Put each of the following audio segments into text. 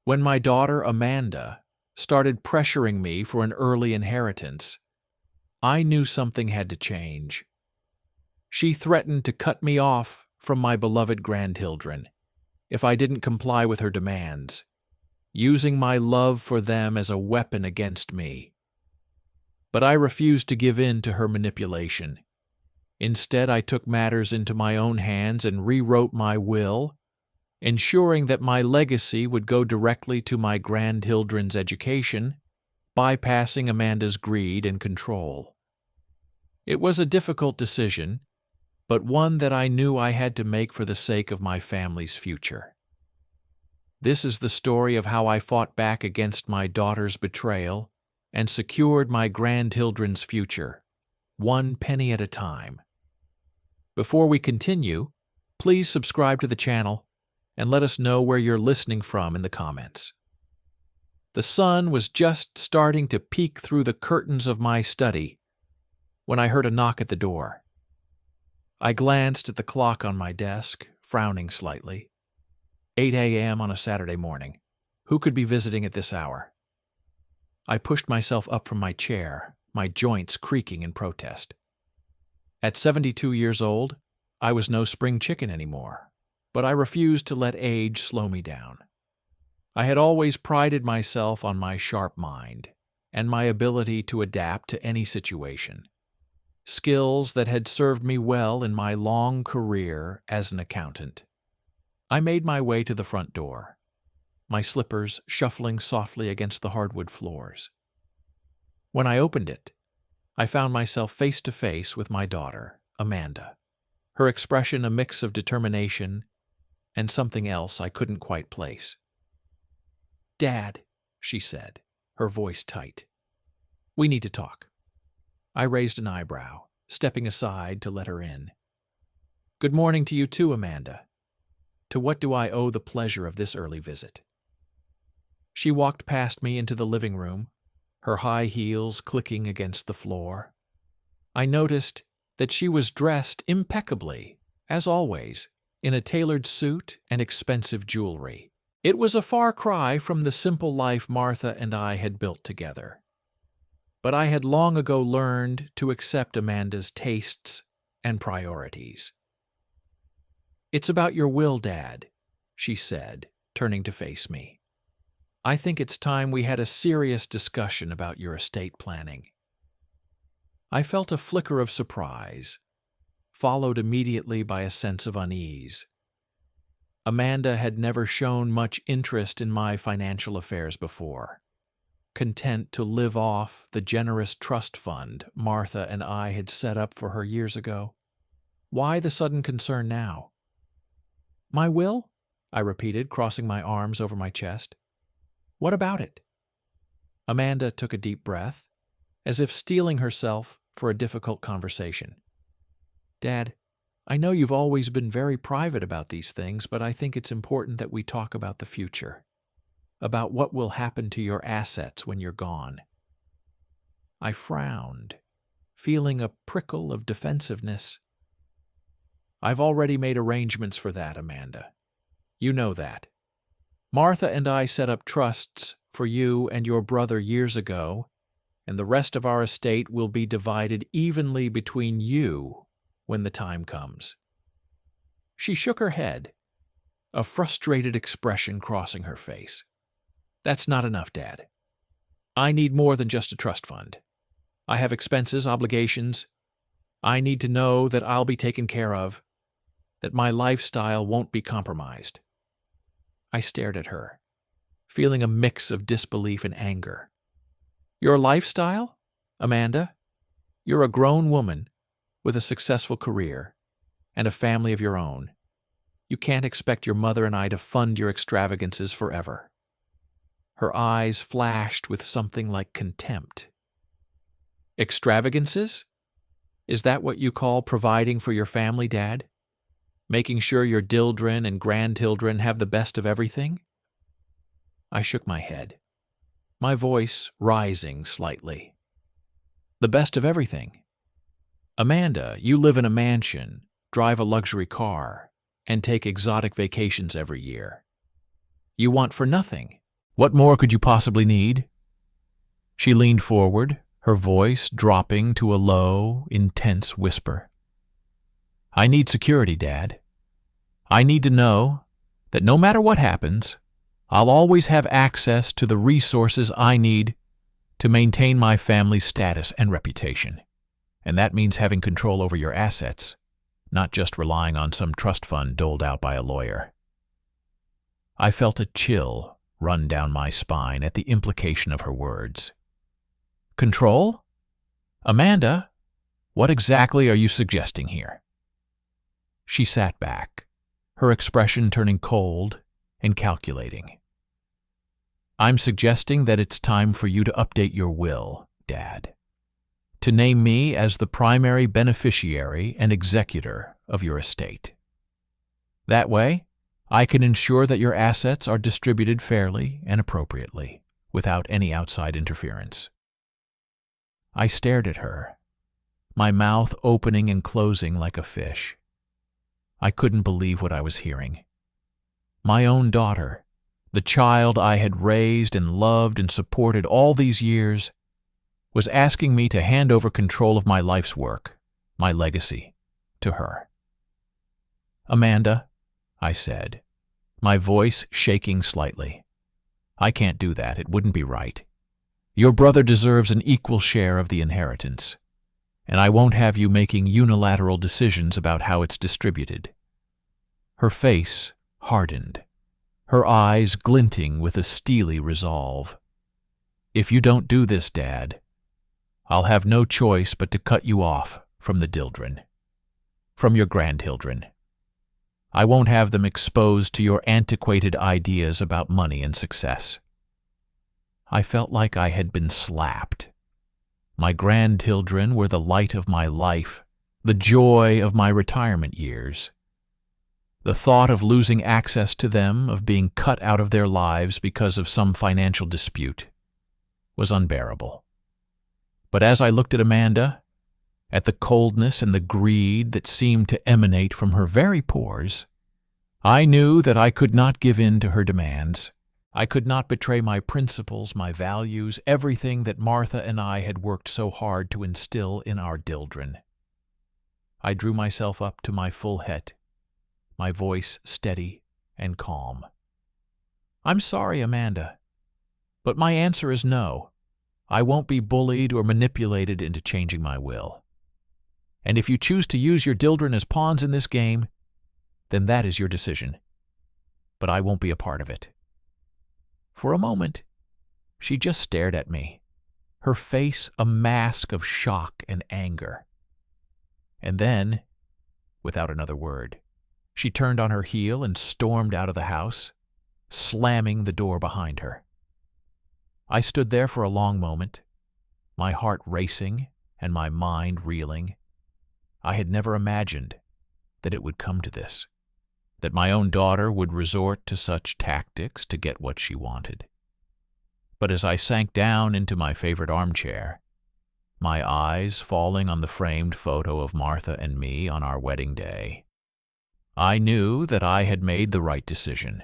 When my daughter Amanda started pressuring me for an early inheritance, I knew something had to change. She threatened to cut me off from my beloved grandchildren if I didn't comply with her demands, using my love for them as a weapon against me. But I refused to give in to her manipulation. Instead, I took matters into my own hands and rewrote my will, ensuring that my legacy would go directly to my grandchildren's education, bypassing Amanda's greed and control. It was a difficult decision, but one that I knew I had to make for the sake of my family's future. This is the story of how I fought back against my daughter's betrayal and secured my grandchildren's future, one penny at a time. Before we continue, please subscribe to the channel and let us know where you're listening from in the comments. The sun was just starting to peek through the curtains of my study when I heard a knock at the door. I glanced at the clock on my desk, frowning slightly. 8 a.m. on a Saturday morning. Who could be visiting at this hour? I pushed myself up from my chair, my joints creaking in protest. At 72 years old, I was no spring chicken anymore, but I refused to let age slow me down. I had always prided myself on my sharp mind and my ability to adapt to any situation, skills that had served me well in my long career as an accountant. I made my way to the front door, my slippers shuffling softly against the hardwood floors. When I opened it, I found myself face to face with my daughter, Amanda, her expression a mix of determination and something else I couldn't quite place. "Dad," she said, her voice tight. "We need to talk." I raised an eyebrow, stepping aside to let her in. "Good morning to you too, Amanda. To what do I owe the pleasure of this early visit?" She walked past me into the living room, her high heels clicking against the floor. I noticed that she was dressed impeccably, as always, in a tailored suit and expensive jewelry. It was a far cry from the simple life Martha and I had built together. But I had long ago learned to accept Amanda's tastes and priorities. "It's about your will, Dad," she said, turning to face me. "I think it's time we had a serious discussion about your estate planning." I felt a flicker of surprise, followed immediately by a sense of unease. Amanda had never shown much interest in my financial affairs before, content to live off the generous trust fund Martha and I had set up for her years ago. Why the sudden concern now? "My will?" I repeated, crossing my arms over my chest. "What about it?" Amanda took a deep breath, as if steeling herself for a difficult conversation. "Dad, I know you've always been very private about these things, but I think it's important that we talk about the future, about what will happen to your assets when you're gone." I frowned, feeling a prickle of defensiveness. "I've already made arrangements for that, Amanda. You know that. Martha and I set up trusts for you and your brother years ago, and the rest of our estate will be divided evenly between you when the time comes." She shook her head, a frustrated expression crossing her face. "That's not enough, Dad. I need more than just a trust fund. I have expenses, obligations. I need to know that I'll be taken care of, that my lifestyle won't be compromised." I stared at her, feeling a mix of disbelief and anger. "Your lifestyle? Amanda, you're a grown woman with a successful career and a family of your own. You can't expect your mother and I to fund your extravagances forever." Her eyes flashed with something like contempt. "Extravagances? Is that what you call providing for your family, Dad? Making sure your dildren and grandchildren have the best of everything?" I shook my head, my voice rising slightly. "The best of everything? Amanda, you live in a mansion, drive a luxury car, and take exotic vacations every year. You want for nothing What more could you possibly need?" She leaned forward, her voice dropping to a low, intense whisper. "I need security, Dad. I need to know that no matter what happens, I'll always have access to the resources I need to maintain my family's status and reputation. And that means having control over your assets, not just relying on some trust fund doled out by a lawyer." I felt a chill run down my spine at the implication of her words. "Control? Amanda, what exactly are you suggesting here?" She sat back, her expression turning cold and calculating. "I'm suggesting that it's time for you to update your will, Dad, to name me as the primary beneficiary and executor of your estate. That way, I can ensure that your assets are distributed fairly and appropriately, without any outside interference." I stared at her, my mouth opening and closing like a fish. I couldn't believe what I was hearing. My own daughter, the child I had raised and loved and supported all these years, was asking me to hand over control of my life's work, my legacy, to her. "Amanda," I said, my voice shaking slightly, "I can't do that. It wouldn't be right. Your brother deserves an equal share of the inheritance, and I won't have you making unilateral decisions about how it's distributed." Her face hardened, her eyes glinting with a steely resolve. "If you don't do this, Dad, I'll have no choice but to cut you off from the Dildren, from your grandchildren. I won't have them exposed to your antiquated ideas about money and success." I felt like I had been slapped. My grandchildren were the light of my life, the joy of my retirement years. The thought of losing access to them, of being cut out of their lives because of some financial dispute, was unbearable. But as I looked at Amanda, at the coldness and the greed that seemed to emanate from her very pores, I knew that I could not give in to her demands. I could not betray my principles, my values, everything that Martha and I had worked so hard to instill in our Dildren. I drew myself up to my full height, my voice steady and calm. "I'm sorry, Amanda, but my answer is no. I won't be bullied or manipulated into changing my will. And if you choose to use your Dildren as pawns in this game, then that is your decision. But I won't be a part of it." For a moment, she just stared at me, her face a mask of shock and anger. And then, without another word, she turned on her heel and stormed out of the house, slamming the door behind her. I stood there for a long moment, my heart racing and my mind reeling. I had never imagined that it would come to this, that my own daughter would resort to such tactics to get what she wanted. But as I sank down into my favorite armchair, my eyes falling on the framed photo of Martha and me on our wedding day, I knew that I had made the right decision.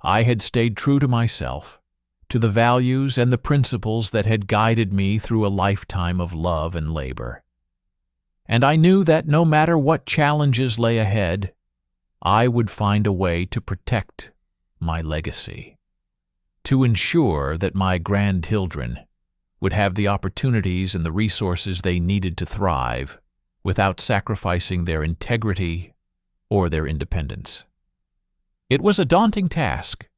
I had stayed true to myself, to the values and the principles that had guided me through a lifetime of love and labor. And I knew that no matter what challenges lay ahead, I would find a way to protect my legacy, to ensure that my grandchildren would have the opportunities and the resources they needed to thrive without sacrificing their integrity or their independence. It was a daunting task,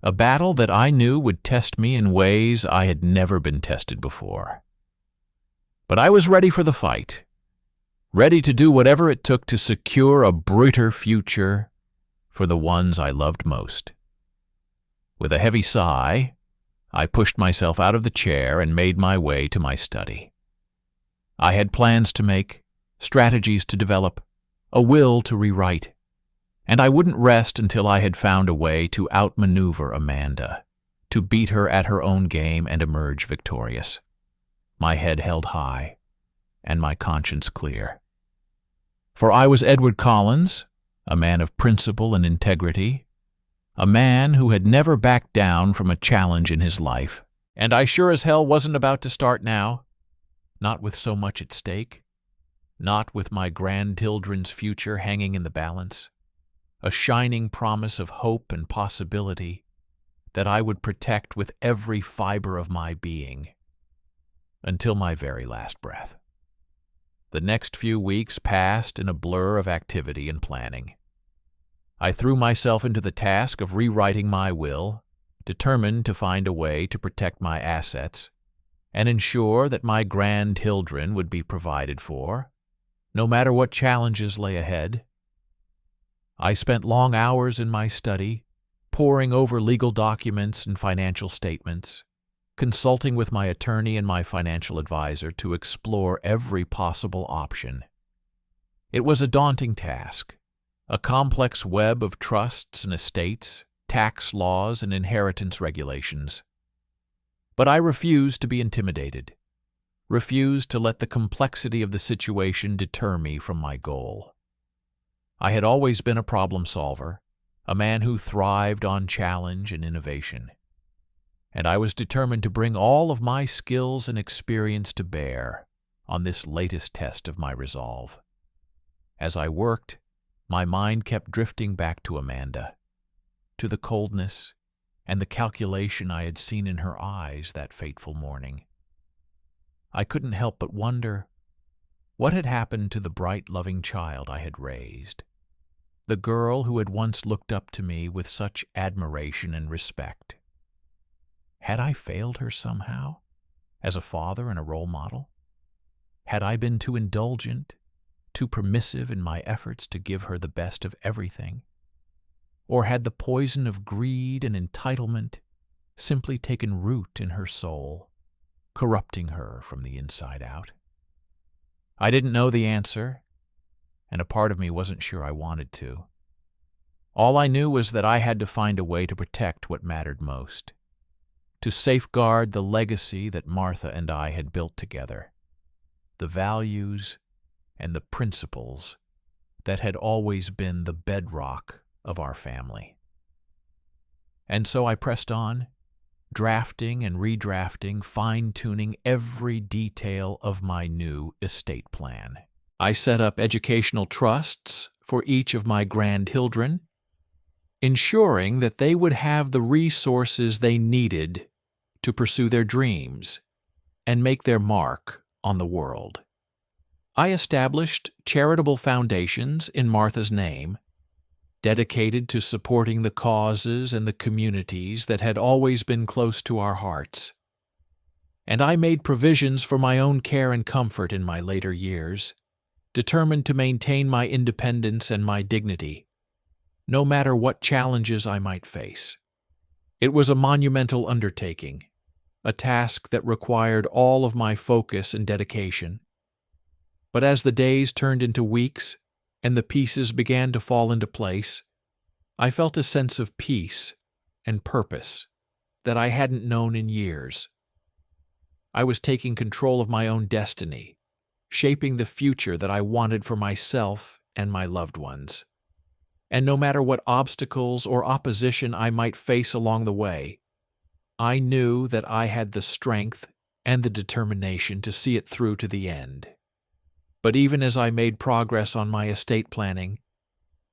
a battle that I knew would test me in ways I had never been tested before. But I was ready for the fight, ready to do whatever it took to secure a brighter future for the ones I loved most. With a heavy sigh, I pushed myself out of the chair and made my way to my study. I had plans to make, strategies to develop, a will to rewrite, and I wouldn't rest until I had found a way to outmaneuver Amanda, to beat her at her own game and emerge victorious. My head held high, and my conscience clear. For I was Edward Collins, a man of principle and integrity, a man who had never backed down from a challenge in his life. And I sure as hell wasn't about to start now, not with so much at stake, not with my grandchildren's future hanging in the balance, a shining promise of hope and possibility that I would protect with every fiber of my being, until my very last breath. The next few weeks passed in a blur of activity and planning. I threw myself into the task of rewriting my will, determined to find a way to protect my assets and ensure that my grandchildren would be provided for, no matter what challenges lay ahead. I spent long hours in my study, poring over legal documents and financial statements, consulting with my attorney and my financial advisor to explore every possible option. It was a daunting task, a complex web of trusts and estates, tax laws and inheritance regulations. But I refused to be intimidated, refused to let the complexity of the situation deter me from my goal. I had always been a problem solver, a man who thrived on challenge and innovation, and I was determined to bring all of my skills and experience to bear on this latest test of my resolve. As I worked, my mind kept drifting back to Amanda, to the coldness and the calculation I had seen in her eyes that fateful morning. I couldn't help but wonder what had happened to the bright, loving child I had raised, the girl who had once looked up to me with such admiration and respect. Had I failed her somehow, as a father and a role model? Had I been too indulgent, too permissive in my efforts to give her the best of everything? Or had the poison of greed and entitlement simply taken root in her soul, corrupting her from the inside out? I didn't know the answer, and a part of me wasn't sure I wanted to. All I knew was that I had to find a way to protect what mattered most, to safeguard the legacy that Martha and I had built together, the values and the principles that had always been the bedrock of our family. And so I pressed on, drafting and redrafting, fine-tuning every detail of my new estate plan. I set up educational trusts for each of my grandchildren, ensuring that they would have the resources they needed to pursue their dreams and make their mark on the world. I established charitable foundations in Martha's name, dedicated to supporting the causes and the communities that had always been close to our hearts. And I made provisions for my own care and comfort in my later years, determined to maintain my independence and my dignity, no matter what challenges I might face. It was a monumental undertaking, a task that required all of my focus and dedication. But as the days turned into weeks and the pieces began to fall into place, I felt a sense of peace and purpose that I hadn't known in years. I was taking control of my own destiny, shaping the future that I wanted for myself and my loved ones. And no matter what obstacles or opposition I might face along the way, I knew that I had the strength and the determination to see it through to the end. But even as I made progress on my estate planning,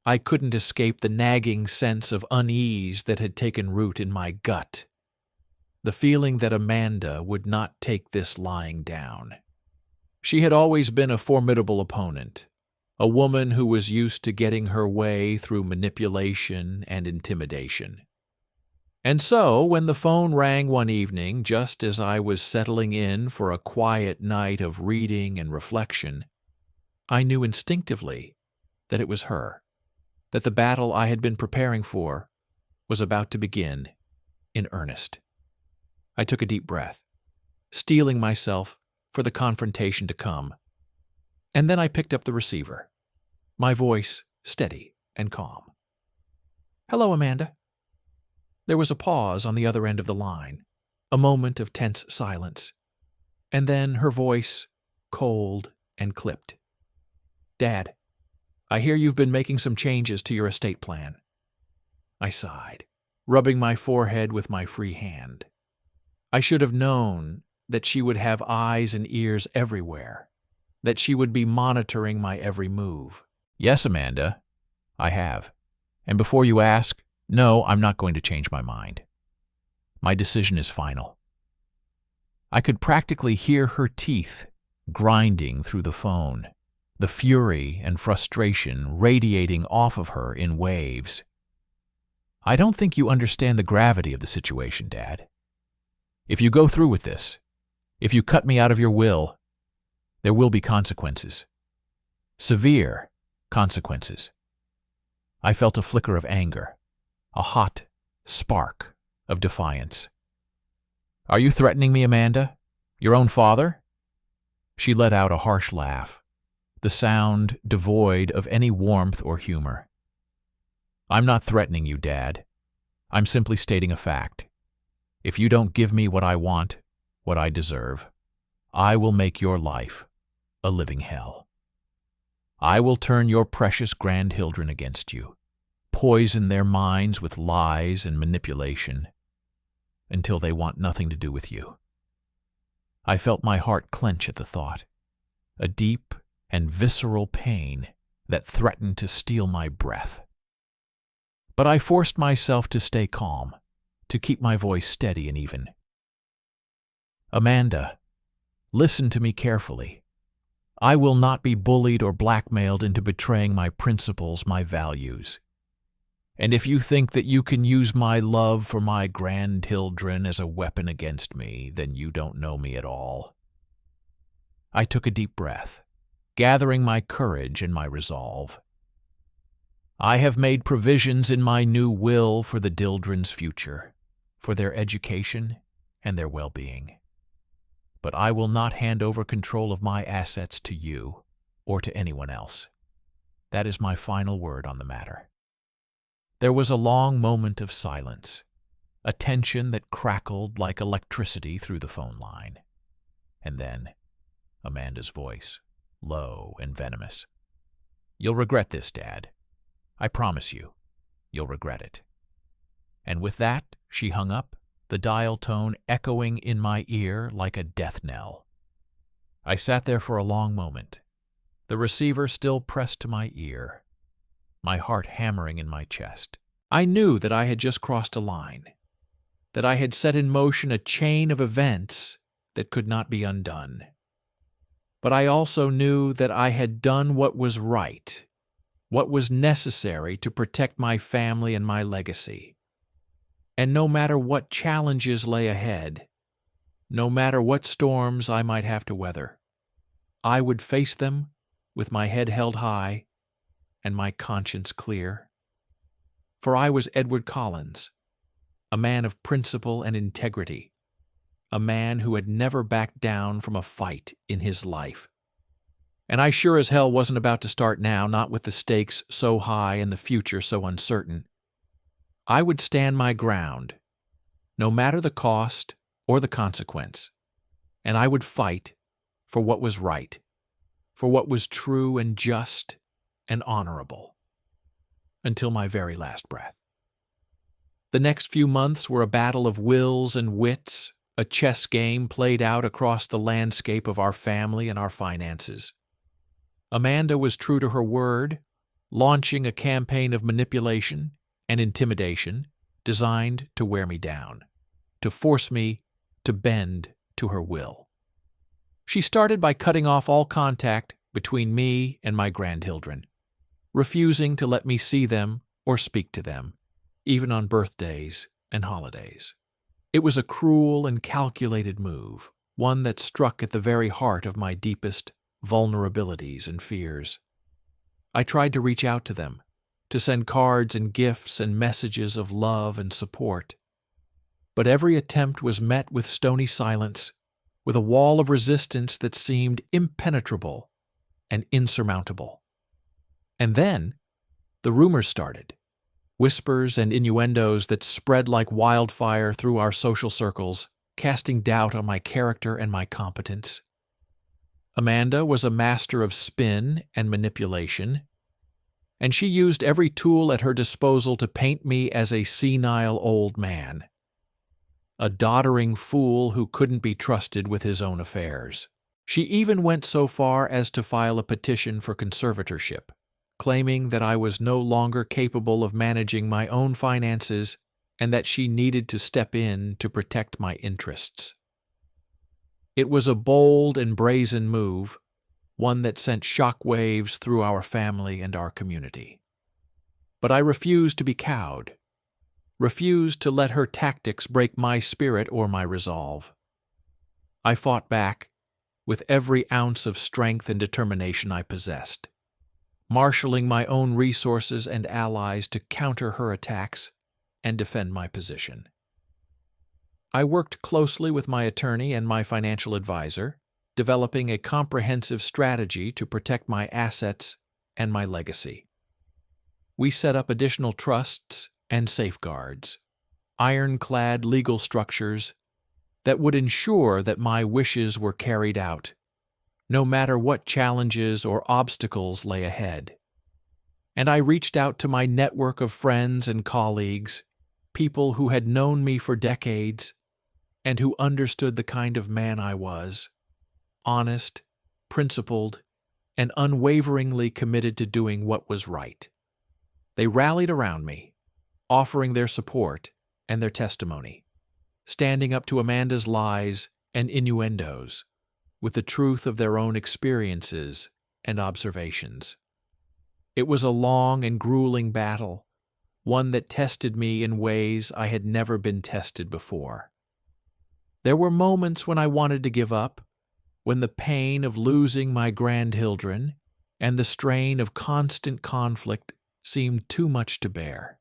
I couldn't escape the nagging sense of unease that had taken root in my gut, the feeling that Amanda would not take this lying down. She had always been a formidable opponent, a woman who was used to getting her way through manipulation and intimidation. And so, when the phone rang one evening, just as I was settling in for a quiet night of reading and reflection, I knew instinctively that it was her, that the battle I had been preparing for was about to begin in earnest. I took a deep breath, steeling myself for the confrontation to come, and then I picked up the receiver, my voice steady and calm. "Hello, Amanda." There was a pause on the other end of the line, a moment of tense silence, and then her voice, cold and clipped. "Dad, I hear you've been making some changes to your estate plan." I sighed. rubbing my forehead with my free hand. I should have known that she would have eyes and ears everywhere, that she would be monitoring my every move. Yes, Amanda, I have. And before you ask, no, I'm not going to change my mind. My decision is final. I could practically hear her teeth grinding through the phone, the fury and frustration radiating off of her in waves. I don't think you understand the gravity of the situation, Dad. If you go through with this, if you cut me out of your will, there will be consequences. Severe consequences. I felt a flicker of anger, a hot spark of defiance. Are you threatening me, Amanda? Your own father? She let out a harsh laugh, the sound devoid of any warmth or humor. I'm not threatening you, Dad. I'm simply stating a fact. If you don't give me what I want, what I deserve, I will make your life a living hell. I will turn your precious grandchildren against you, poison their minds with lies and manipulation, until they want nothing to do with you. I felt my heart clench at the thought, a deep and visceral pain that threatened to steal my breath. But I forced myself to stay calm, to keep my voice steady and even. Amanda, listen to me carefully. I will not be bullied or blackmailed into betraying my principles, my values. And if you think that you can use my love for my grandchildren as a weapon against me, then you don't know me at all. I took a deep breath, gathering my courage and my resolve. I have made provisions in my new will for the Dildren's future, for their education and their well-being. But I will not hand over control of my assets to you or to anyone else. That is my final word on the matter. There was a long moment of silence, a tension that crackled like electricity through the phone line. And then, Amanda's voice, low and venomous. You'll regret this, Dad. I promise you, you'll regret it. And with that, she hung up, the dial tone echoing in my ear like a death knell. I sat there for a long moment, the receiver still pressed to my ear, my heart hammering in my chest. I knew that I had just crossed a line, that I had set in motion a chain of events that could not be undone. But I also knew that I had done what was right, what was necessary to protect my family and my legacy. And no matter what challenges lay ahead, no matter what storms I might have to weather, I would face them with my head held high and my conscience clear. For I was Edward Collins, a man of principle and integrity, a man who had never backed down from a fight in his life. And I sure as hell wasn't about to start now, not with the stakes so high and the future so uncertain. I would stand my ground, no matter the cost or the consequence, and I would fight for what was right, for what was true and just and honorable, until my very last breath. The next few months were a battle of wills and wits, a chess game played out across the landscape of our family and our finances. Amanda was true to her word, launching a campaign of manipulation and intimidation designed to wear me down, to force me to bend to her will. She started by cutting off all contact between me and my grandchildren, refusing to let me see them or speak to them, even on birthdays and holidays. It was a cruel and calculated move, one that struck at the very heart of my deepest vulnerabilities and fears. I tried to reach out to them, to send cards and gifts and messages of love and support. But every attempt was met with stony silence, with a wall of resistance that seemed impenetrable and insurmountable. And then the rumors started, whispers and innuendos that spread like wildfire through our social circles, casting doubt on my character and my competence. Amanda was a master of spin and manipulation. and she used every tool at her disposal to paint me as a senile old man, a doddering fool who couldn't be trusted with his own affairs. She even went so far as to file a petition for conservatorship, claiming that I was no longer capable of managing my own finances and that she needed to step in to protect my interests. It was a bold and brazen move, one that sent shockwaves through our family and our community. But I refused to be cowed, refused to let her tactics break my spirit or my resolve. I fought back with every ounce of strength and determination I possessed, marshaling my own resources and allies to counter her attacks and defend my position. I worked closely with my attorney and my financial advisor, developing a comprehensive strategy to protect my assets and my legacy. We set up additional trusts and safeguards, ironclad legal structures that would ensure that my wishes were carried out, no matter what challenges or obstacles lay ahead. And I reached out to my network of friends and colleagues, people who had known me for decades and who understood the kind of man I was, honest, principled, and unwaveringly committed to doing what was right. They rallied around me, offering their support and their testimony, standing up to Amanda's lies and innuendos with the truth of their own experiences and observations. It was a long and grueling battle, one that tested me in ways I had never been tested before. There were moments when I wanted to give up, when the pain of losing my grandchildren and the strain of constant conflict seemed too much to bear.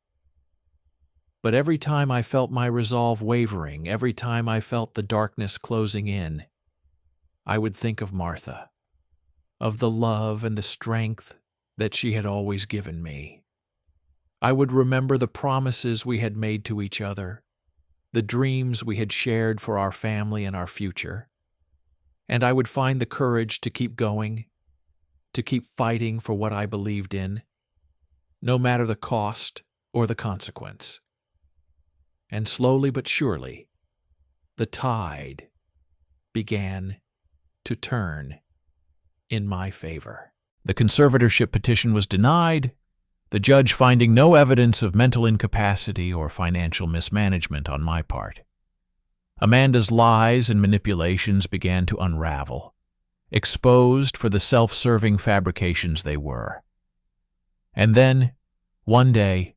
But every time I felt my resolve wavering, every time I felt the darkness closing in, I would think of Martha, of the love and the strength that she had always given me. I would remember the promises we had made to each other, the dreams we had shared for our family and our future, and I would find the courage to keep going, to keep fighting for what I believed in, no matter the cost or the consequence. And slowly but surely, the tide began to turn in my favor. The conservatorship petition was denied, the judge finding no evidence of mental incapacity or financial mismanagement on my part. Amanda's lies and manipulations began to unravel, exposed for the self-serving fabrications they were. And then, one day,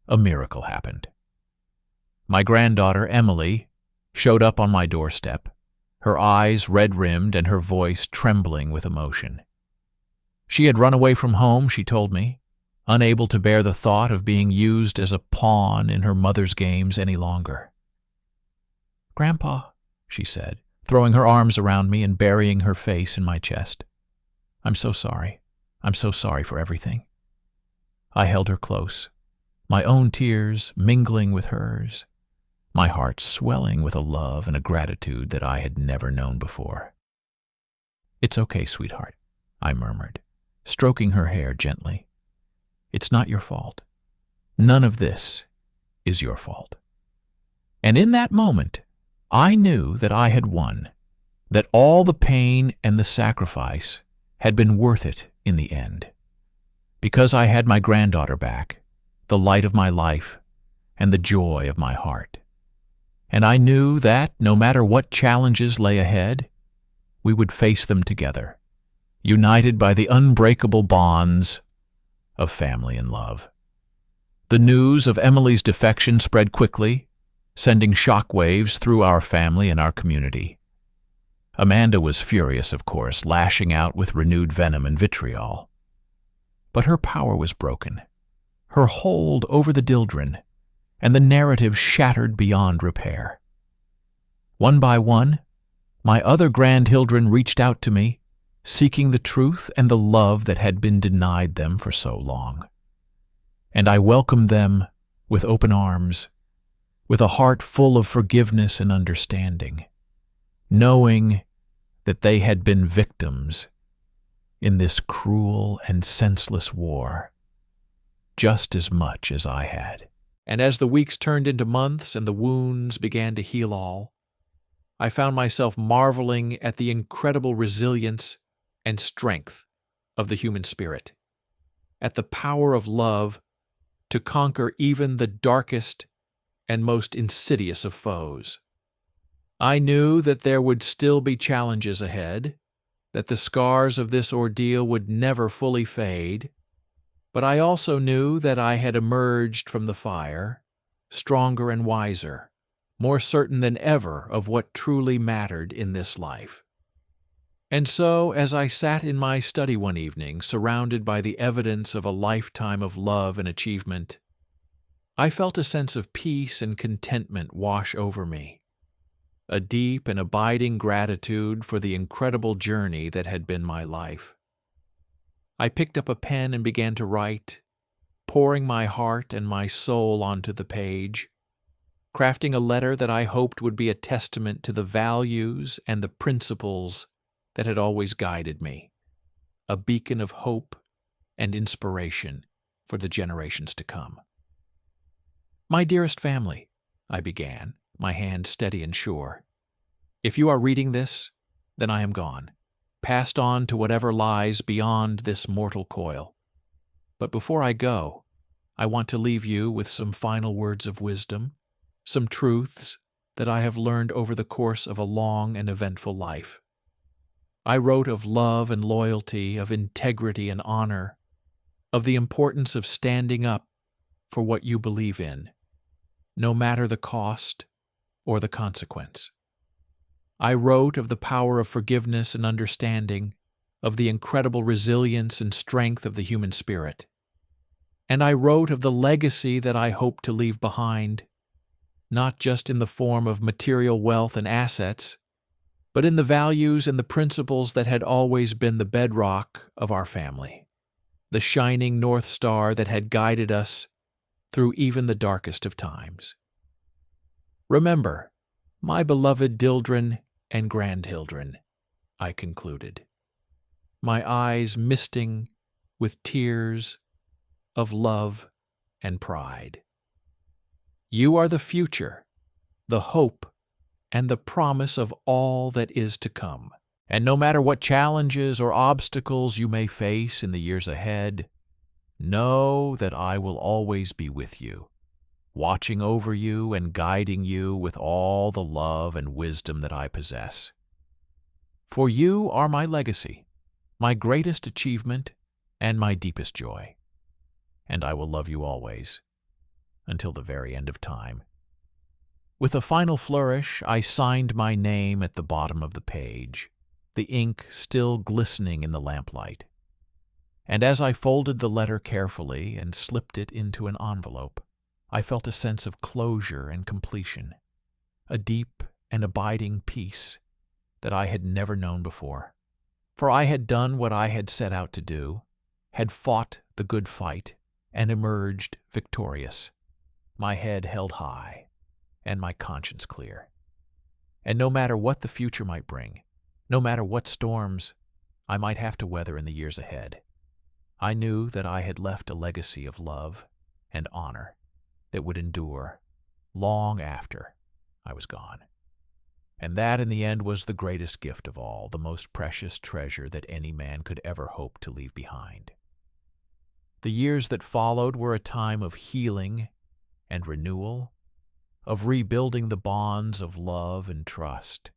a miracle happened. My granddaughter, Emily, showed up on my doorstep, her eyes red-rimmed and her voice trembling with emotion. She had run away from home, she told me, unable to bear the thought of being used as a pawn in her mother's games any longer. "Grandpa," she said, throwing her arms around me and burying her face in my chest. "I'm so sorry. I'm so sorry for everything." I held her close, my own tears mingling with hers, my heart swelling with a love and a gratitude that I had never known before. "It's okay, sweetheart," I murmured, stroking her hair gently. "It's not your fault. None of this is your fault." And in that moment, I knew that I had won, that all the pain and the sacrifice had been worth it in the end, because I had my granddaughter back, the light of my life, and the joy of my heart. And I knew that, no matter what challenges lay ahead, we would face them together, united by the unbreakable bonds of family and love. The news of Emily's defection spread quickly, sending shockwaves through our family and our community. Amanda was furious, of course, lashing out with renewed venom and vitriol. But her power was broken, her hold over the Dildren, and the narrative shattered beyond repair. One by one, my other grandchildren reached out to me, seeking the truth and the love that had been denied them for so long. And I welcomed them with open arms, with a heart full of forgiveness and understanding, knowing that they had been victims in this cruel and senseless war just as much as I had. And as the weeks turned into months and the wounds began to heal all, I found myself marveling at the incredible resilience and strength of the human spirit, at the power of love to conquer even the darkest and most insidious of foes. I knew that there would still be challenges ahead, that the scars of this ordeal would never fully fade, but I also knew that I had emerged from the fire, stronger and wiser, more certain than ever of what truly mattered in this life. And so, as I sat in my study one evening, surrounded by the evidence of a lifetime of love and achievement, I felt a sense of peace and contentment wash over me, a deep and abiding gratitude for the incredible journey that had been my life. I picked up a pen and began to write, pouring my heart and my soul onto the page, crafting a letter that I hoped would be a testament to the values and the principles that had always guided me, a beacon of hope and inspiration for the generations to come. My dearest family, I began, my hand steady and sure. If you are reading this, then I am gone, passed on to whatever lies beyond this mortal coil. But before I go, I want to leave you with some final words of wisdom, some truths that I have learned over the course of a long and eventful life. I wrote of love and loyalty, of integrity and honor, of the importance of standing up for what you believe in, no matter the cost or the consequence. I wrote of the power of forgiveness and understanding, of the incredible resilience and strength of the human spirit. And I wrote of the legacy that I hope to leave behind, not just in the form of material wealth and assets, but in the values and the principles that had always been the bedrock of our family, the shining North Star that had guided us through even the darkest of times. Remember, my beloved Dildren and Grandhildren, I concluded, my eyes misting with tears of love and pride. You are the future, the hope, and the promise of all that is to come. And no matter what challenges or obstacles you may face in the years ahead, know that I will always be with you, watching over you and guiding you with all the love and wisdom that I possess. For you are my legacy, my greatest achievement, and my deepest joy. And I will love you always, until the very end of time. With a final flourish, I signed my name at the bottom of the page, the ink still glistening in the lamplight. And as I folded the letter carefully and slipped it into an envelope, I felt a sense of closure and completion, a deep and abiding peace that I had never known before. For I had done what I had set out to do, had fought the good fight, and emerged victorious, my head held high, and my conscience clear. And no matter what the future might bring, no matter what storms I might have to weather in the years ahead, I knew that I had left a legacy of love and honor that would endure long after I was gone. And that, in the end, was the greatest gift of all, the most precious treasure that any man could ever hope to leave behind. The years that followed were a time of healing and renewal, of rebuilding the bonds of love and trust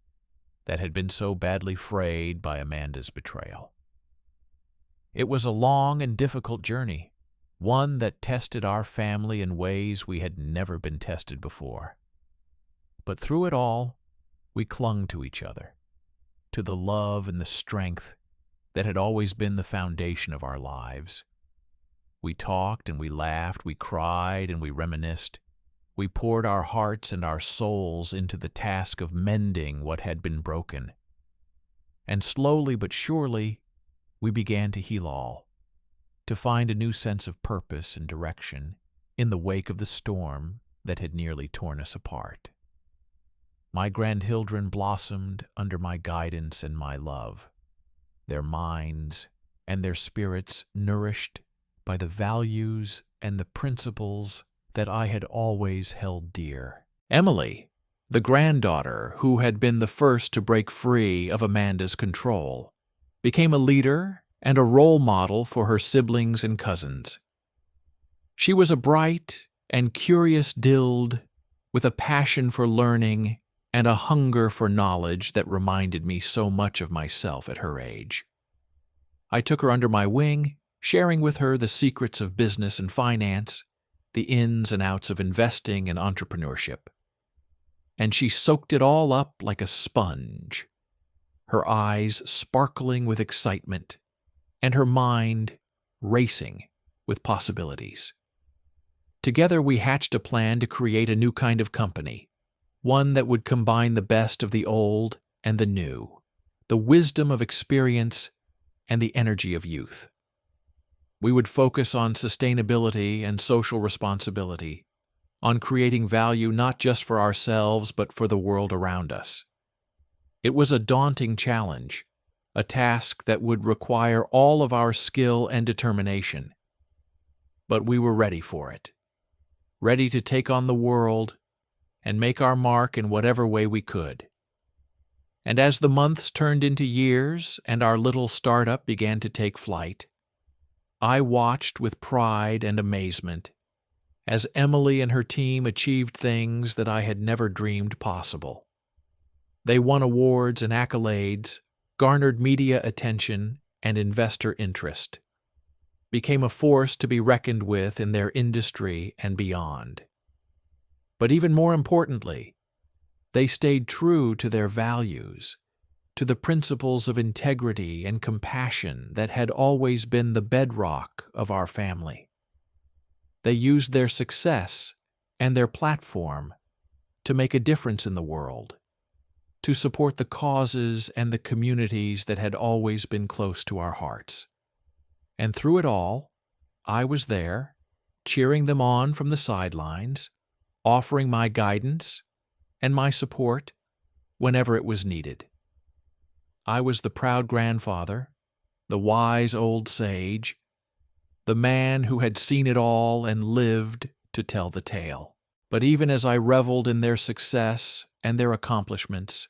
that had been so badly frayed by Amanda's betrayal. It was a long and difficult journey, one that tested our family in ways we had never been tested before. But through it all, we clung to each other, to the love and the strength that had always been the foundation of our lives. We talked and we laughed, we cried and we reminisced. We poured our hearts and our souls into the task of mending what had been broken. And slowly but surely, we began to heal all, to find a new sense of purpose and direction in the wake of the storm that had nearly torn us apart. My grandchildren blossomed under my guidance and my love, their minds and their spirits nourished by the values and the principles that I had always held dear. Emily, the granddaughter who had been the first to break free of Amanda's control, became a leader and a role model for her siblings and cousins. She was a bright and curious dild with a passion for learning and a hunger for knowledge that reminded me so much of myself at her age. I took her under my wing, sharing with her the secrets of business and finance, the ins and outs of investing and entrepreneurship. And she soaked it all up like a sponge, her eyes sparkling with excitement and her mind racing with possibilities. Together we hatched a plan to create a new kind of company, one that would combine the best of the old and the new, the wisdom of experience and the energy of youth. We would focus on sustainability and social responsibility, on creating value not just for ourselves but for the world around us. It was a daunting challenge, a task that would require all of our skill and determination. But we were ready for it, ready to take on the world and make our mark in whatever way we could. And as the months turned into years and our little startup began to take flight, I watched with pride and amazement as Emily and her team achieved things that I had never dreamed possible. They won awards and accolades, garnered media attention and investor interest, became a force to be reckoned with in their industry and beyond. But even more importantly, they stayed true to their values, to the principles of integrity and compassion that had always been the bedrock of our family. They used their success and their platform to make a difference in the world, to support the causes and the communities that had always been close to our hearts. And through it all, I was there, cheering them on from the sidelines, offering my guidance and my support whenever it was needed. I was the proud grandfather, the wise old sage, the man who had seen it all and lived to tell the tale. But even as I reveled in their success and their accomplishments,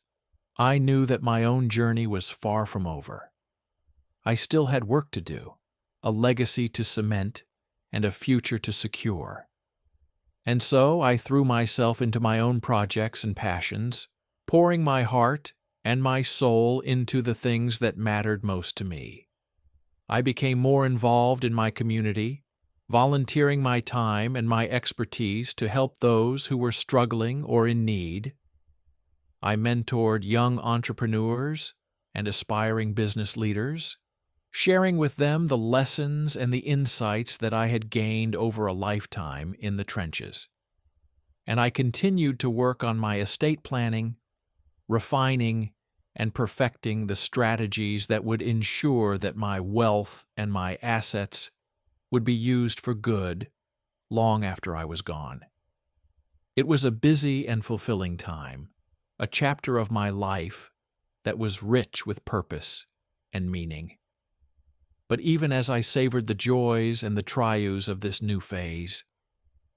I knew that my own journey was far from over. I still had work to do, a legacy to cement, and a future to secure. And so I threw myself into my own projects and passions, pouring my heart and my soul into the things that mattered most to me. I became more involved in my community, volunteering my time and my expertise to help those who were struggling or in need. I mentored young entrepreneurs and aspiring business leaders, sharing with them the lessons and the insights that I had gained over a lifetime in the trenches. And I continued to work on my estate planning, refining and perfecting the strategies that would ensure that my wealth and my assets would be used for good long after I was gone. It was a busy and fulfilling time, a chapter of my life that was rich with purpose and meaning. But even as I savored the joys and the triumphs of this new phase,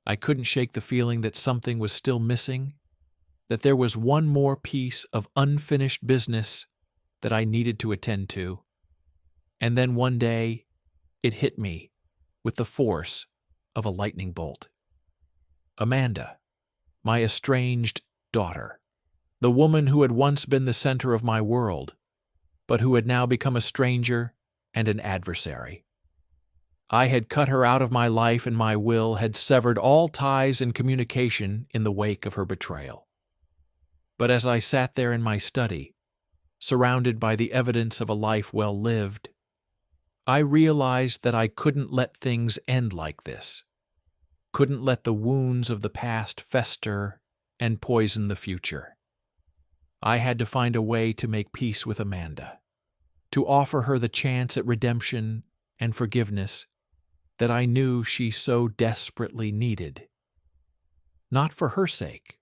I couldn't shake the feeling that something was still missing, that there was one more piece of unfinished business that I needed to attend to. And then one day, it hit me with the force of a lightning bolt. Amanda, my estranged daughter, the woman who had once been the center of my world, but who had now become a stranger and an adversary. I had cut her out of my life, and my will had severed all ties and communication in the wake of her betrayal. But as I sat there in my study, surrounded by the evidence of a life well lived, I realized that I couldn't let things end like this, couldn't let the wounds of the past fester and poison the future. I had to find a way to make peace with Amanda, to offer her the chance at redemption and forgiveness that I knew she so desperately needed. Not for her sake,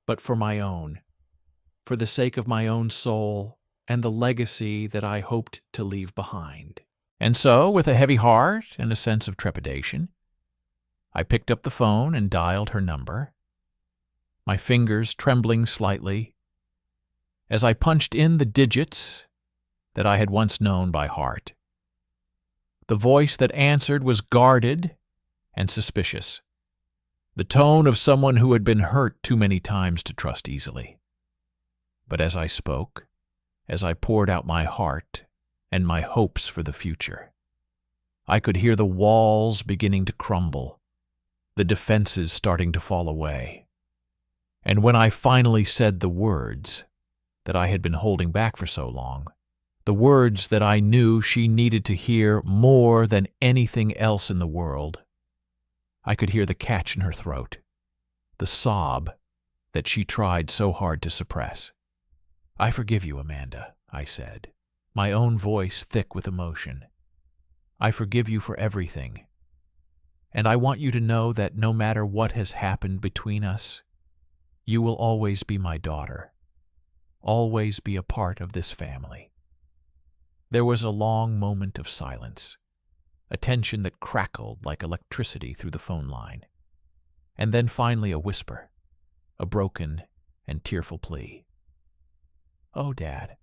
but for my own, for the sake of my own soul and the legacy that I hoped to leave behind. And so, with a heavy heart and a sense of trepidation, I picked up the phone and dialed her number, my fingers trembling slightly as I punched in the digits that I had once known by heart. The voice that answered was guarded and suspicious, the tone of someone who had been hurt too many times to trust easily. But as I spoke, as I poured out my heart and my hopes for the future, I could hear the walls beginning to crumble, the defenses starting to fall away. And when I finally said the words that I had been holding back for so long, the words that I knew she needed to hear more than anything else in the world, I could hear the catch in her throat, the sob that she tried so hard to suppress. "I forgive you, Amanda," I said, my own voice thick with emotion. "I forgive you for everything. And I want you to know that no matter what has happened between us, you will always be my daughter, always be a part of this family." There was a long moment of silence, a tension that crackled like electricity through the phone line, and then finally a whisper, a broken and tearful plea. "Oh, Dad,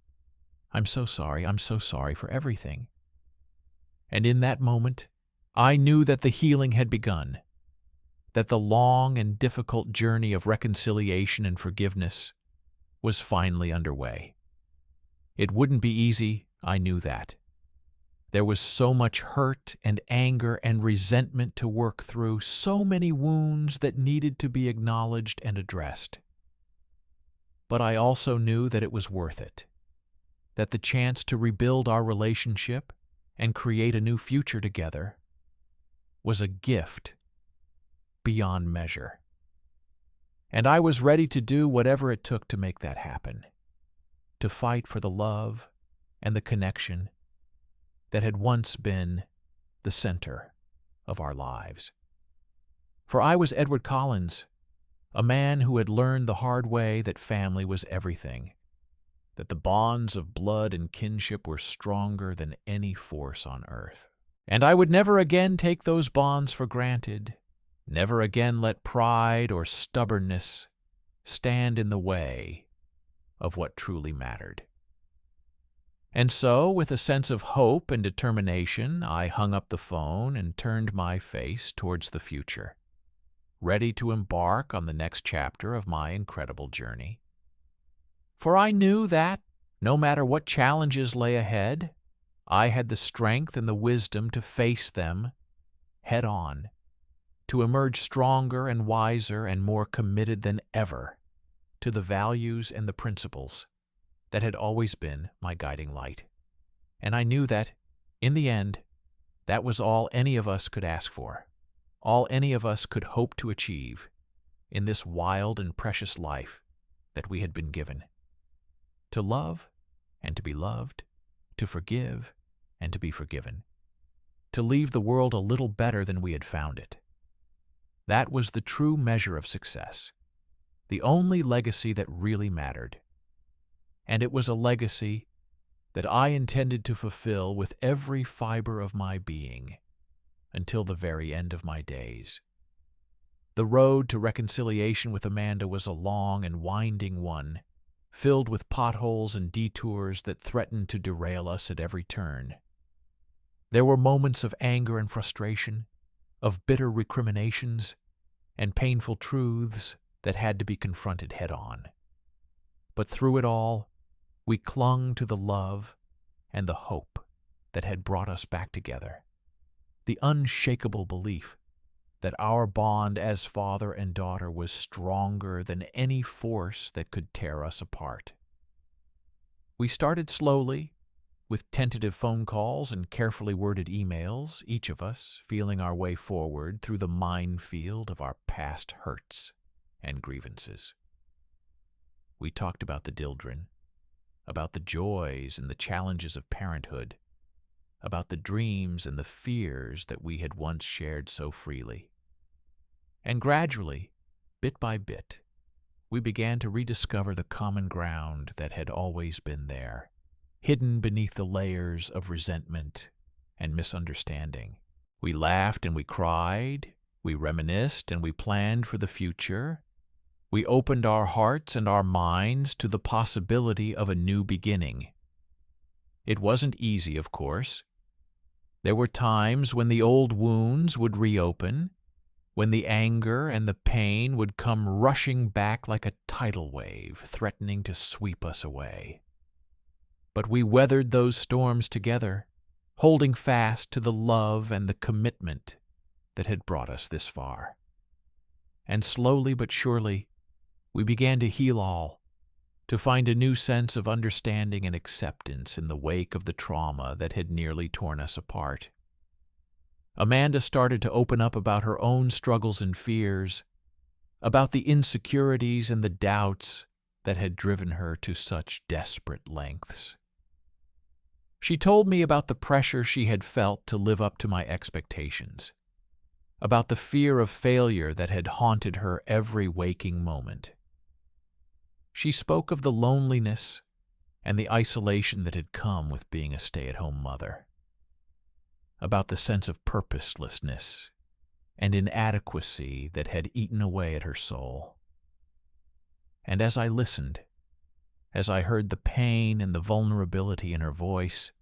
I'm so sorry for everything." And in that moment, I knew that the healing had begun, that the long and difficult journey of reconciliation and forgiveness was finally underway. It wouldn't be easy, I knew that. There was so much hurt and anger and resentment to work through, so many wounds that needed to be acknowledged and addressed. But I also knew that it was worth it, that the chance to rebuild our relationship and create a new future together was a gift beyond measure. And I was ready to do whatever it took to make that happen, to fight for the love and the connection that had once been the center of our lives. For I was Edward Collins, a man who had learned the hard way that family was everything, that the bonds of blood and kinship were stronger than any force on earth. And I would never again take those bonds for granted, never again let pride or stubbornness stand in the way of what truly mattered. And so, with a sense of hope and determination, I hung up the phone and turned my face towards the future, ready to embark on the next chapter of my incredible journey. For I knew that, no matter what challenges lay ahead, I had the strength and the wisdom to face them head on, to emerge stronger and wiser and more committed than ever to the values and the principles that had always been my guiding light. And I knew that, in the end, that was all any of us could ask for, all any of us could hope to achieve in this wild and precious life that we had been given. To love and to be loved, to forgive and to be forgiven, to leave the world a little better than we had found it. That was the true measure of success, the only legacy that really mattered. And it was a legacy that I intended to fulfill with every fiber of my being until the very end of my days. The road to reconciliation with Amanda was a long and winding one, filled with potholes and detours that threatened to derail us at every turn. There were moments of anger and frustration, of bitter recriminations, and painful truths that had to be confronted head-on. But through it all, we clung to the love and the hope that had brought us back together, the unshakable belief that our bond as father and daughter was stronger than any force that could tear us apart. We started slowly, with tentative phone calls and carefully worded emails, each of us feeling our way forward through the minefield of our past hurts and grievances. We talked about the Dildren, about the joys and the challenges of parenthood, about the dreams and the fears that we had once shared so freely. And gradually, bit by bit, we began to rediscover the common ground that had always been there, hidden beneath the layers of resentment and misunderstanding. We laughed and we cried, we reminisced and we planned for the future. We opened our hearts and our minds to the possibility of a new beginning. It wasn't easy, of course. There were times when the old wounds would reopen, when the anger and the pain would come rushing back like a tidal wave, threatening to sweep us away. But we weathered those storms together, holding fast to the love and the commitment that had brought us this far. And slowly but surely, we began to heal all, to find a new sense of understanding and acceptance in the wake of the trauma that had nearly torn us apart. Amanda started to open up about her own struggles and fears, about the insecurities and the doubts that had driven her to such desperate lengths. She told me about the pressure she had felt to live up to my expectations, about the fear of failure that had haunted her every waking moment. She spoke of the loneliness and the isolation that had come with being a stay-at-home mother, about the sense of purposelessness and inadequacy that had eaten away at her soul. And as I listened, as I heard the pain and the vulnerability in her voice,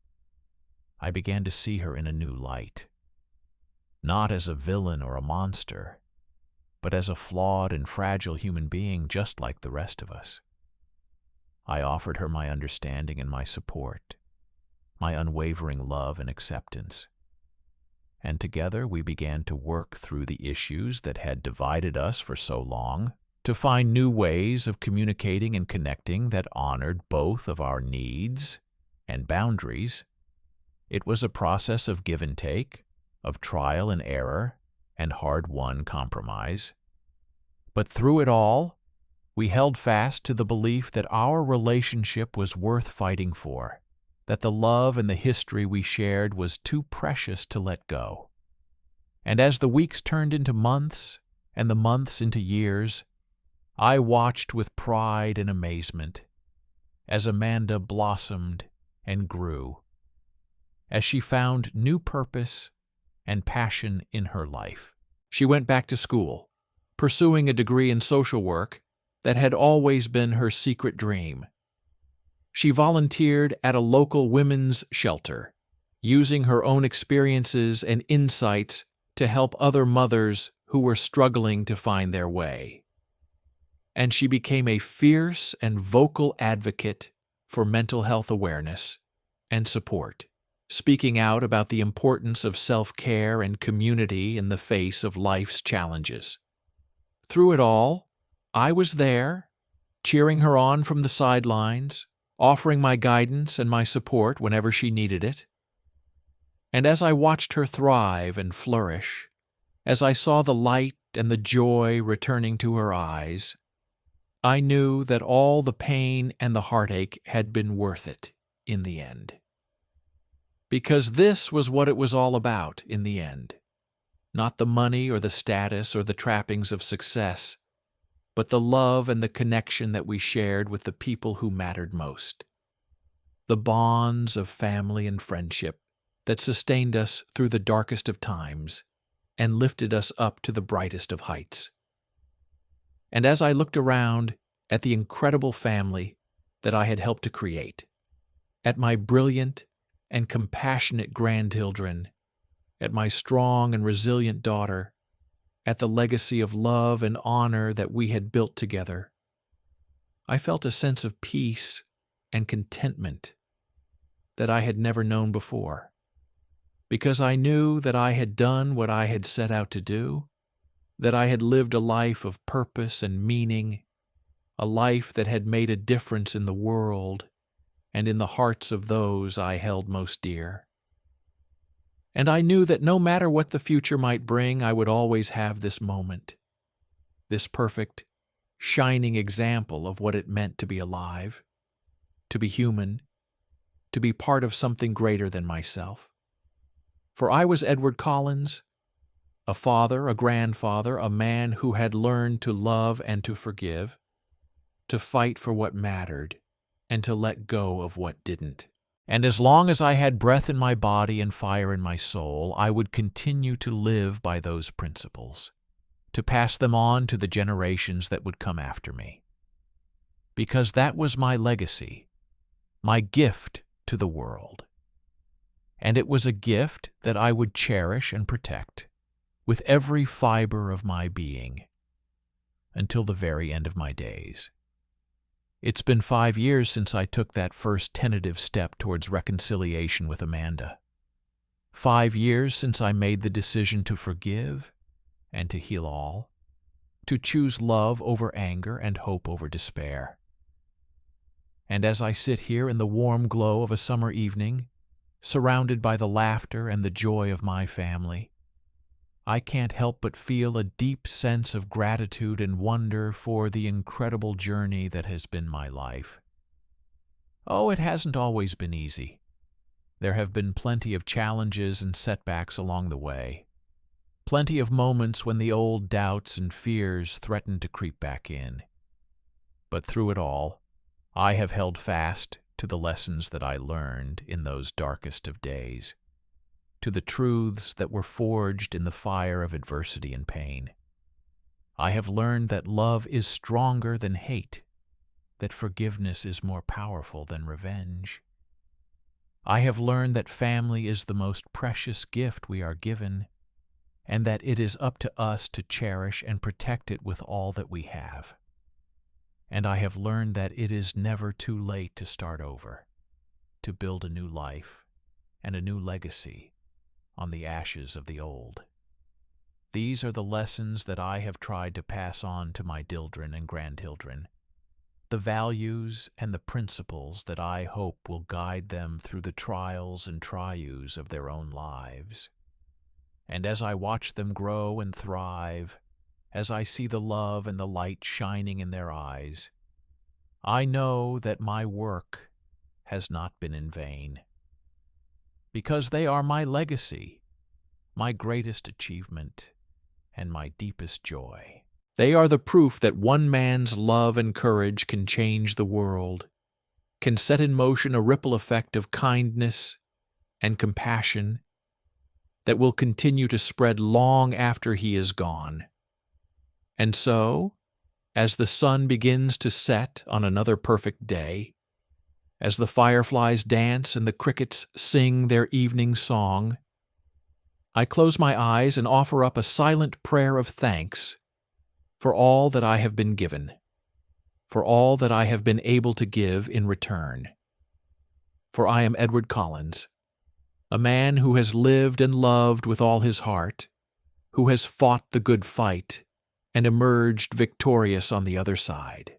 I began to see her in a new light, not as a villain or a monster, but as a flawed and fragile human being just like the rest of us. I offered her my understanding and my support, my unwavering love and acceptance. And together we began to work through the issues that had divided us for so long, to find new ways of communicating and connecting that honored both of our needs and boundaries. It was a process of give and take, of trial and error, and hard-won compromise. But through it all, we held fast to the belief that our relationship was worth fighting for, that the love and the history we shared was too precious to let go. And as the weeks turned into months, and the months into years, I watched with pride and amazement as Amanda blossomed and grew, as she found new purpose and passion in her life. She went back to school, pursuing a degree in social work that had always been her secret dream. She volunteered at a local women's shelter, using her own experiences and insights to help other mothers who were struggling to find their way. And she became a fierce and vocal advocate for mental health awareness and support, speaking out about the importance of self-care and community in the face of life's challenges. Through it all, I was there, cheering her on from the sidelines, offering my guidance and my support whenever she needed it. And as I watched her thrive and flourish, as I saw the light and the joy returning to her eyes, I knew that all the pain and the heartache had been worth it in the end. Because this was what it was all about in the end. Not the money or the status or the trappings of success, but the love and the connection that we shared with the people who mattered most. The bonds of family and friendship that sustained us through the darkest of times and lifted us up to the brightest of heights. And as I looked around at the incredible family that I had helped to create, at my brilliant and compassionate grandchildren, at my strong and resilient daughter, at the legacy of love and honor that we had built together, I felt a sense of peace and contentment that I had never known before, because I knew that I had done what I had set out to do, that I had lived a life of purpose and meaning, a life that had made a difference in the world and in the hearts of those I held most dear. And I knew that no matter what the future might bring, I would always have this moment, this perfect, shining example of what it meant to be alive, to be human, to be part of something greater than myself. For I was Edward Collins, a father, a grandfather, a man who had learned to love and to forgive, to fight for what mattered, and to let go of what didn't. And as long as I had breath in my body and fire in my soul, I would continue to live by those principles, to pass them on to the generations that would come after me. Because that was my legacy, my gift to the world. And it was a gift that I would cherish and protect with every fiber of my being until the very end of my days. It's been 5 years since I took that first tentative step towards reconciliation with Amanda. 5 years since I made the decision to forgive and to heal all, to choose love over anger and hope over despair. And as I sit here in the warm glow of a summer evening, surrounded by the laughter and the joy of my family, I can't help but feel a deep sense of gratitude and wonder for the incredible journey that has been my life. Oh, it hasn't always been easy. There have been plenty of challenges and setbacks along the way. Plenty of moments when the old doubts and fears threatened to creep back in. But through it all, I have held fast to the lessons that I learned in those darkest of days, to the truths that were forged in the fire of adversity and pain. I have learned that love is stronger than hate, that forgiveness is more powerful than revenge. I have learned that family is the most precious gift we are given, and that it is up to us to cherish and protect it with all that we have. And I have learned that it is never too late to start over, to build a new life and a new legacy on the ashes of the old. These are the lessons that I have tried to pass on to my children and grandchildren, the values and the principles that I hope will guide them through the trials and triumphs of their own lives. And as I watch them grow and thrive, as I see the love and the light shining in their eyes, I know that my work has not been in vain. Because they are my legacy, my greatest achievement, and my deepest joy. They are the proof that one man's love and courage can change the world, can set in motion a ripple effect of kindness and compassion that will continue to spread long after he is gone. And so, as the sun begins to set on another perfect day, as the fireflies dance and the crickets sing their evening song, I close my eyes and offer up a silent prayer of thanks for all that I have been given, for all that I have been able to give in return. For I am Edward Collins, a man who has lived and loved with all his heart, who has fought the good fight and emerged victorious on the other side.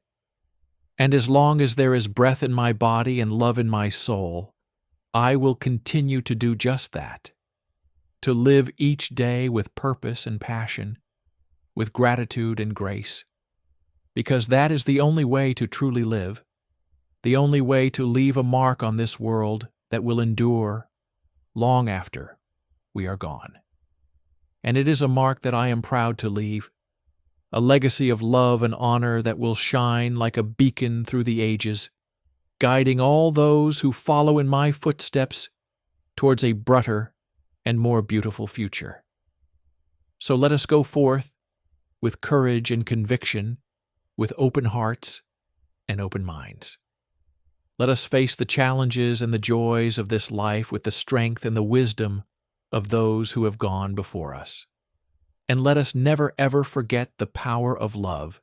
And as long as there is breath in my body and love in my soul, I will continue to do just that, to live each day with purpose and passion, with gratitude and grace, because that is the only way to truly live, the only way to leave a mark on this world that will endure long after we are gone. And it is a mark that I am proud to leave, a legacy of love and honor that will shine like a beacon through the ages, guiding all those who follow in my footsteps towards a brighter and more beautiful future. So let us go forth with courage and conviction, with open hearts and open minds. Let us face the challenges and the joys of this life with the strength and the wisdom of those who have gone before us. And let us never ever forget the power of love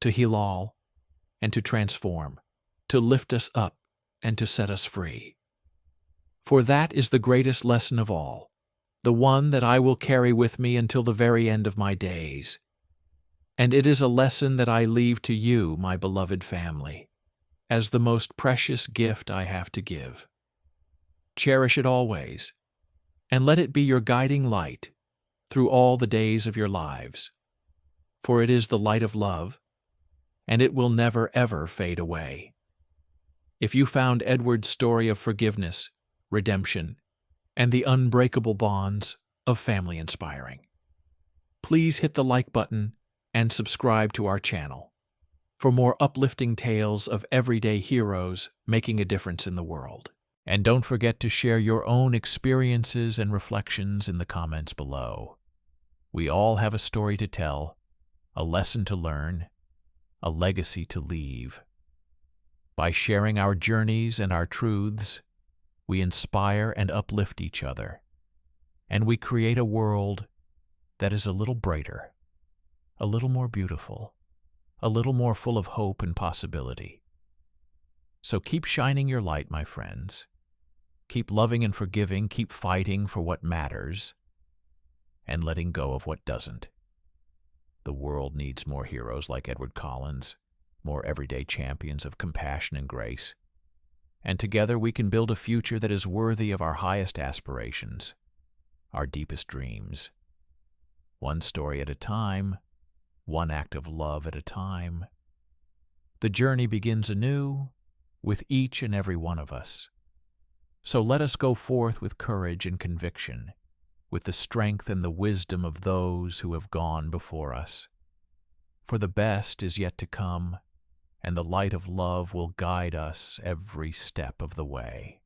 to heal all and to transform, to lift us up and to set us free. For that is the greatest lesson of all, the one that I will carry with me until the very end of my days. And it is a lesson that I leave to you, my beloved family, as the most precious gift I have to give. Cherish it always, and let it be your guiding light through all the days of your lives, for it is the light of love, and it will never ever fade away. If you found Edward's story of forgiveness, redemption, and the unbreakable bonds of family inspiring, please hit the like button and subscribe to our channel for more uplifting tales of everyday heroes making a difference in the world. And don't forget to share your own experiences and reflections in the comments below. We all have a story to tell, a lesson to learn, a legacy to leave. By sharing our journeys and our truths, we inspire and uplift each other, and we create a world that is a little brighter, a little more beautiful, a little more full of hope and possibility. So keep shining your light, my friends. Keep loving and forgiving, keep fighting for what matters, and letting go of what doesn't. The world needs more heroes like Edward Collins, more everyday champions of compassion and grace. And together we can build a future that is worthy of our highest aspirations, our deepest dreams. One story at a time, one act of love at a time. The journey begins anew with each and every one of us. So let us go forth with courage and conviction, with the strength and the wisdom of those who have gone before us. For the best is yet to come, and the light of love will guide us every step of the way.